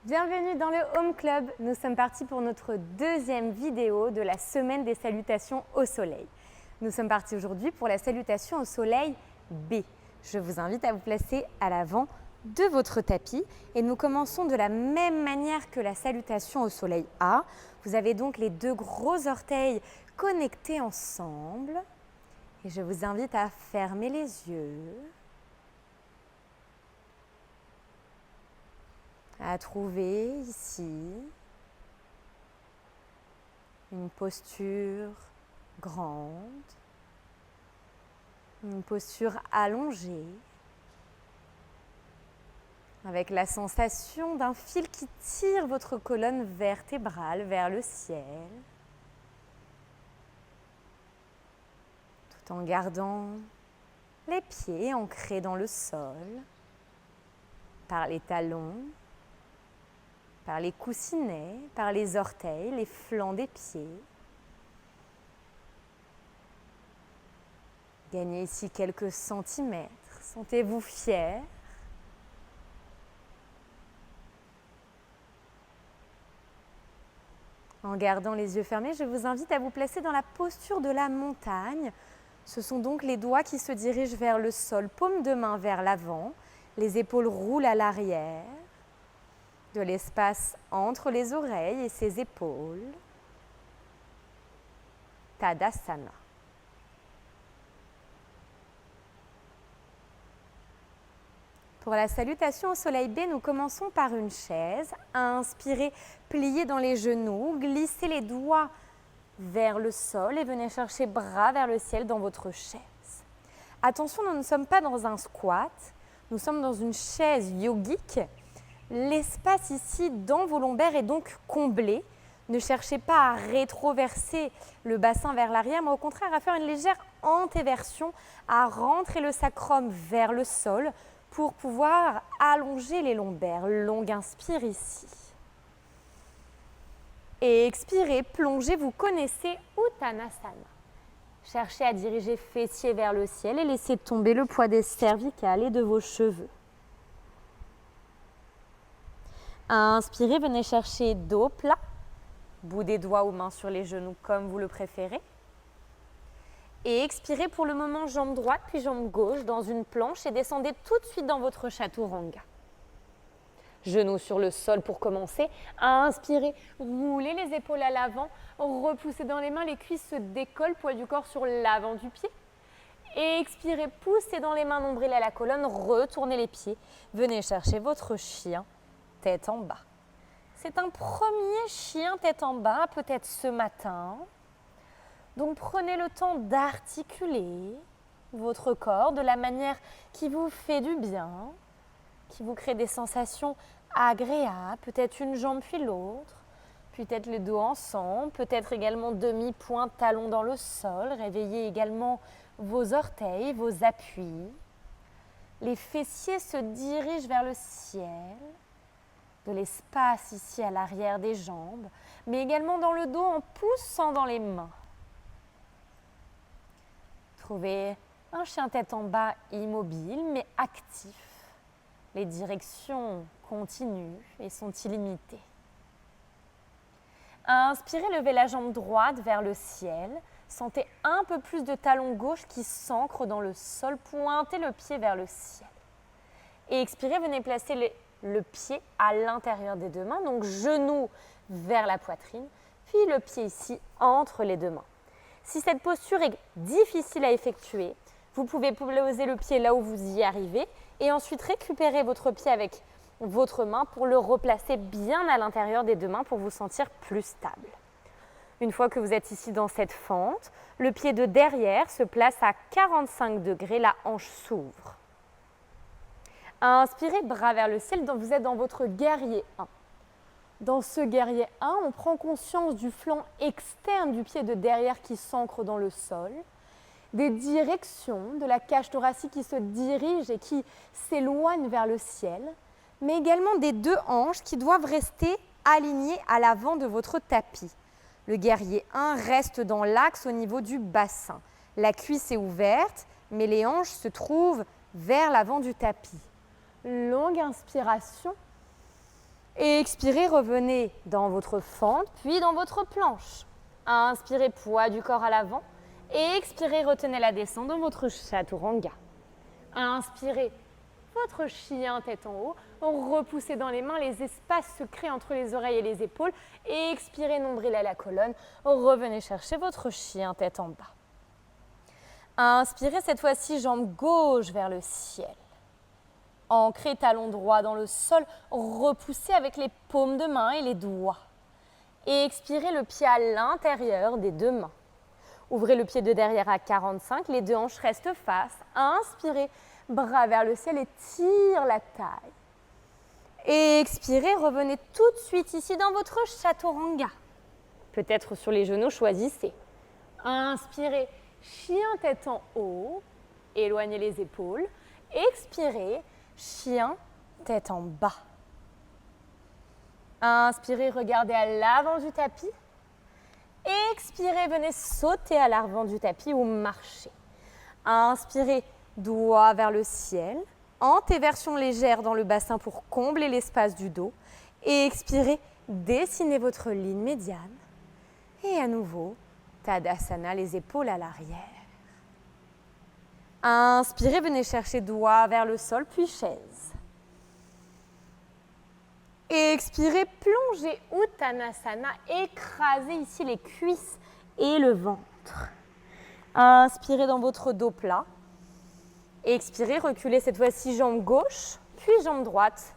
Bienvenue dans le Home Club. Nous sommes partis pour notre deuxième vidéo de la semaine des salutations au soleil. Nous sommes partis aujourd'hui pour la salutation au soleil B. Je vous invite à vous placer à l'avant de votre tapis et nous commençons de la même manière que la salutation au soleil A. Vous avez donc les deux gros orteils connectés ensemble et je vous invite à fermer les yeux, à trouver ici une posture grande, une posture allongée, avec la sensation d'un fil qui tire votre colonne vertébrale vers le ciel, tout en gardant les pieds ancrés dans le sol, par les talons, par les coussinets, par les orteils, les flancs des pieds. Gagnez ici quelques centimètres. Sentez-vous fier. En gardant les yeux fermés, je vous invite à vous placer dans la posture de la montagne. Ce sont donc les doigts qui se dirigent vers le sol, paume de main vers l'avant, les épaules roulent à l'arrière. De l'espace entre les oreilles et ses épaules. Tadasana. Pour la salutation au soleil B, nous commençons par une chaise. Inspirez, pliez dans les genoux, glissez les doigts vers le sol et venez chercher bras vers le ciel dans votre chaise. Attention, nous ne sommes pas dans un squat, nous sommes dans une chaise yogique. L'espace ici dans vos lombaires est donc comblé. Ne cherchez pas à rétroverser le bassin vers l'arrière, mais au contraire à faire une légère antéversion, à rentrer le sacrum vers le sol pour pouvoir allonger les lombaires. Longue inspire ici. Et expirez, plongez, vous connaissez Uttanasana. Cherchez à diriger fessiers vers le ciel et laissez tomber le poids des cervicales et de vos cheveux. Inspirez, venez chercher dos plat, bout des doigts ou mains sur les genoux comme vous le préférez. Et expirez pour le moment jambe droite puis jambe gauche dans une planche et descendez tout de suite dans votre chaturanga. Genoux sur le sol pour commencer. Inspirez, roulez les épaules à l'avant, repoussez dans les mains, les cuisses se décollent, poids du corps sur l'avant du pied. Et expirez, poussez dans les mains, nombril à la colonne, retournez les pieds. Venez chercher votre chien. Tête en bas. C'est un premier chien tête en bas, peut-être ce matin. Donc prenez le temps d'articuler votre corps de la manière qui vous fait du bien, qui vous crée des sensations agréables, peut-être une jambe puis l'autre, peut-être les dos ensemble, peut-être également demi-pointe, talon dans le sol. Réveillez également vos orteils, vos appuis. Les fessiers se dirigent vers le ciel. De l'espace ici à l'arrière des jambes, mais également dans le dos en poussant dans les mains. Trouvez un chien tête en bas immobile mais actif. Les directions continuent et sont illimitées. Inspirez, levez la jambe droite vers le ciel. Sentez un peu plus de talon gauche qui s'ancre dans le sol. Pointez le pied vers le ciel. Et expirez, venez placer le pied à l'intérieur des deux mains, donc genou vers la poitrine, puis le pied ici entre les deux mains. Si cette posture est difficile à effectuer, vous pouvez poser le pied là où vous y arrivez et ensuite récupérer votre pied avec votre main pour le replacer bien à l'intérieur des deux mains pour vous sentir plus stable. Une fois que vous êtes ici dans cette fente, le pied de derrière se place à 45 degrés, la hanche s'ouvre. Inspirez, bras vers le ciel, vous êtes dans votre guerrier 1. Dans ce guerrier 1, on prend conscience du flanc externe du pied de derrière qui s'ancre dans le sol, des directions de la cage thoracique qui se dirige et qui s'éloigne vers le ciel, mais également des deux hanches qui doivent rester alignées à l'avant de votre tapis. Le guerrier 1 reste dans l'axe au niveau du bassin. La cuisse est ouverte, mais les hanches se trouvent vers l'avant du tapis. Longue inspiration Et expirez, revenez dans votre fente, puis dans votre planche. Inspirez, poids du corps à l'avant. Et expirez, retenez la descente dans votre chaturanga. Inspirez, votre chien tête en haut. Repoussez dans les mains, les espaces se créent entre les oreilles et les épaules. Et expirez, nombril à la colonne. Revenez chercher votre chien tête en bas. Inspirez, cette fois-ci, jambe gauche vers le ciel. Ancrez talon droit dans le sol, repoussez avec les paumes de main et les doigts. Et expirez le pied à l'intérieur des deux mains. Ouvrez le pied de derrière à 45, les deux hanches restent face. Inspirez, bras vers le ciel et tire la taille. Et expirez, revenez tout de suite ici dans votre chaturanga. Peut-être sur les genoux, choisissez. Inspirez, chien tête en haut, éloignez les épaules. Expirez, chien, tête en bas. Inspirez, regardez à l'avant du tapis. Expirez, venez sauter à l'avant du tapis ou marcher. Inspirez, doigt vers le ciel. Antéversion légère dans le bassin pour combler l'espace du dos. Et expirez, dessinez votre ligne médiane. Et à nouveau, Tadasana, les épaules à l'arrière. Inspirez, venez chercher doigt vers le sol, puis chaise. Expirez, plongez Uttanasana, écrasez ici les cuisses et le ventre. Inspirez dans votre dos plat. Expirez, reculez cette fois-ci jambe gauche, puis jambe droite,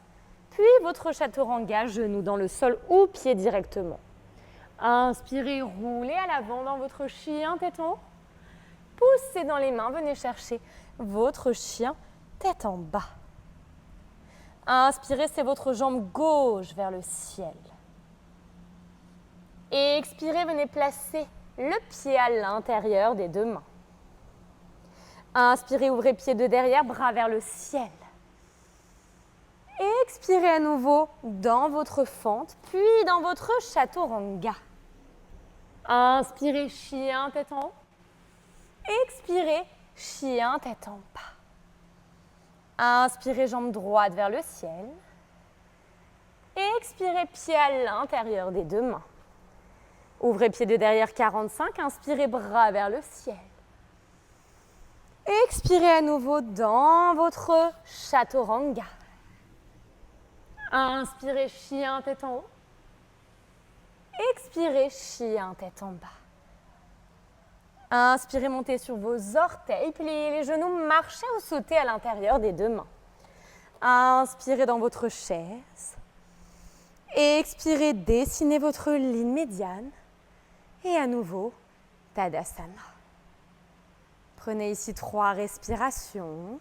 puis votre chaturanga, genou dans le sol ou pied directement. Inspirez, roulez à l'avant dans votre chien tête en haut. Poussez dans les mains, venez chercher votre chien tête en bas. Inspirez, c'est votre jambe gauche vers le ciel. Et expirez, venez placer le pied à l'intérieur des deux mains. Inspirez, ouvrez pied de derrière, bras vers le ciel. Expirez à nouveau dans votre fente, puis dans votre chaturanga. Inspirez, chien tête en haut. Expirez, chien tête en bas. Inspirez, jambe droite vers le ciel. Expirez, pied à l'intérieur des deux mains. Ouvrez pied de derrière 45, inspirez, bras vers le ciel. Expirez à nouveau dans votre chaturanga. Inspirez, chien tête en haut. Expirez, chien tête en bas. Inspirez, montez sur vos orteils, pliez les genoux, marchez ou sautez à l'intérieur des deux mains. Inspirez dans votre chaise. Expirez, dessinez votre ligne médiane. Et à nouveau, Tadasana. Prenez ici 3 respirations.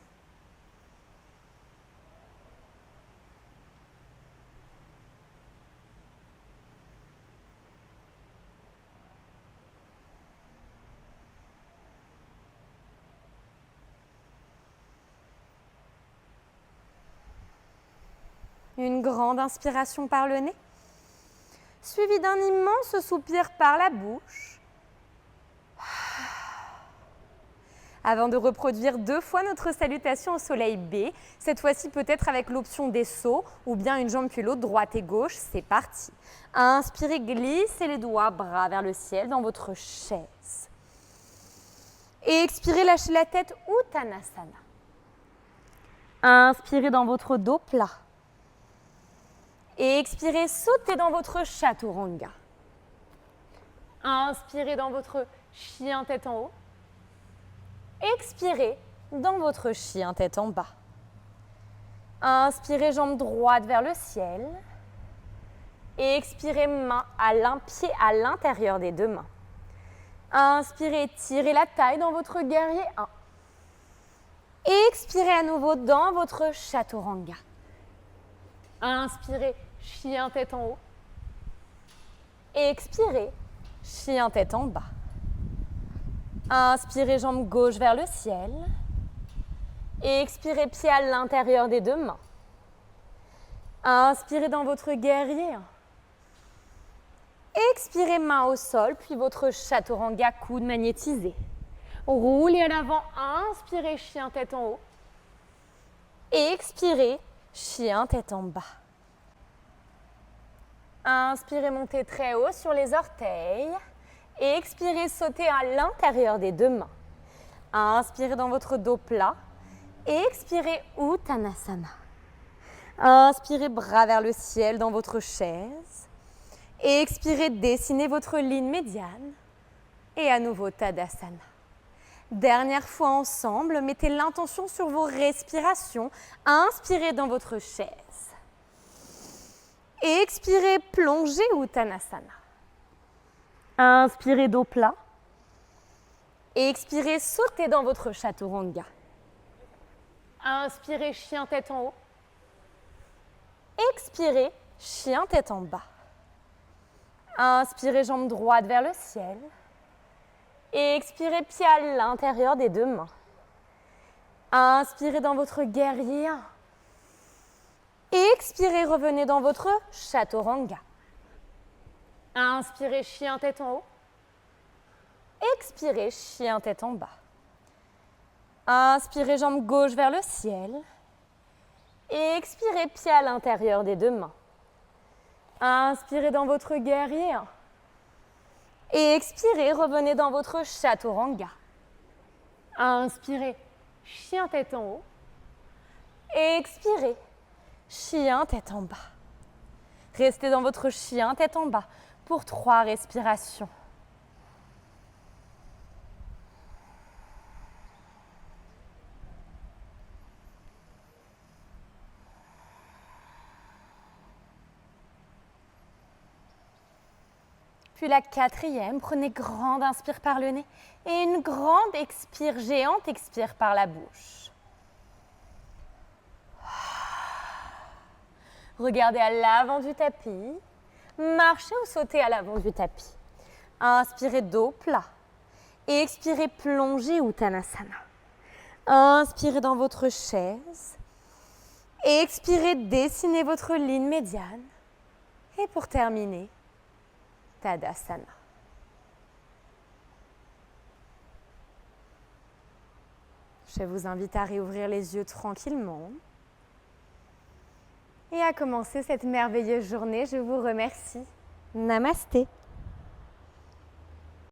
Une grande inspiration par le nez, suivie d'un immense soupir par la bouche. Avant de reproduire 2 fois notre salutation au soleil B, cette fois-ci peut-être avec l'option des sauts ou bien une jambe puis l'autre, droite et gauche, c'est parti. Inspirez, glissez les doigts, bras vers le ciel dans votre chaise. Et expirez, lâchez la tête, Uttanasana. Inspirez dans votre dos plat. Et expirez, sautez dans votre chaturanga. Inspirez dans votre chien tête en haut. Expirez dans votre chien tête en bas. Inspirez, jambe droite vers le ciel. Et expirez, pied à l'intérieur des deux mains. Inspirez, tirez la taille dans votre guerrier 1. Expirez à nouveau dans votre chaturanga. Inspirez, chien tête en haut. Expirez, chien tête en bas. Inspirez, jambe gauche vers le ciel. Expirez, pied à l'intérieur des deux mains. Inspirez dans votre guerrier. Expirez, main au sol, puis votre chaturanga, coude magnétisé. Roulez à l'avant, inspirez, chien tête en haut. Expirez, chien tête en bas. Inspirez, montez très haut sur les orteils. Et expirez, sautez à l'intérieur des deux mains. Inspirez dans votre dos plat. Et expirez, Uttanasana. Inspirez, bras vers le ciel dans votre chaise. Et expirez, dessinez votre ligne médiane. Et à nouveau, Tadasana. Dernière fois ensemble, mettez l'intention sur vos respirations. Inspirez dans votre chaise. Et expirez, plongez Uttanasana. Inspirez, dos plat. Et expirez, sautez dans votre Chaturanga. Inspirez, chien tête en haut. Expirez, chien tête en bas. Inspirez, jambe droite vers le ciel. Et expirez, pied à l'intérieur des deux mains. Inspirez dans votre guerrier 1. Et expirez, revenez dans votre Chaturanga. Inspirez, chien tête en haut. Expirez, chien tête en bas. Inspirez, jambe gauche vers le ciel. Et expirez, pied à l'intérieur des deux mains. Inspirez dans votre guerrier 1. Et expirez, revenez dans votre Chaturanga. Inspirez, chien tête en haut. Et expirez, chien tête en bas. Restez dans votre chien tête en bas pour 3 respirations. Puis la 4e, prenez grande inspire par le nez et une grande expire géante, expire par la bouche. Regardez à l'avant du tapis, marchez ou sautez à l'avant du tapis. Inspirez, dos plat et expirez, plongez Uttanasana. Inspirez dans votre chaise et expirez, dessinez votre ligne médiane. Et pour terminer, Tadasana. Je vous invite à réouvrir les yeux tranquillement et à commencer cette merveilleuse journée. Je vous remercie. Namasté.